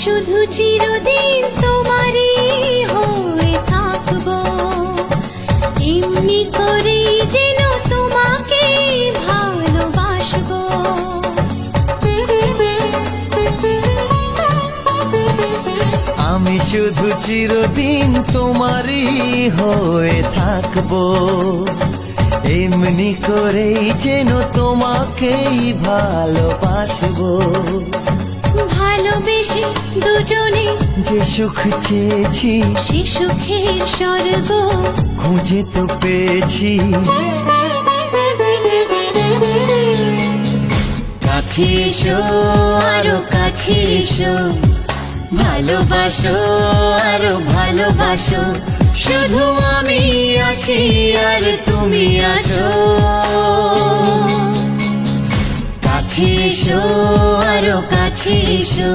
শুধু চিরদিন তোমারই হয়ে থাকবো, এমনি করেই যেন তোমাকে ভালোবাসবো। আমি শুধু চিরদিন তোমারই হয়ে থাকবো, এমনি করেই যেন তোমাকেই ভালোবাসবো। ভালোবেসে দুজনে যে সুখ চেয়েছি সে সুখের স্বর্গ খুঁজে তো পেয়েছি। কাছে এসো, আরো কাছে এসো, ভালোবাসো আরো ভালোবাসো, শুধু আমি আছি আর তুমি আছো। কাছে এসো, আরো কাছে এসো।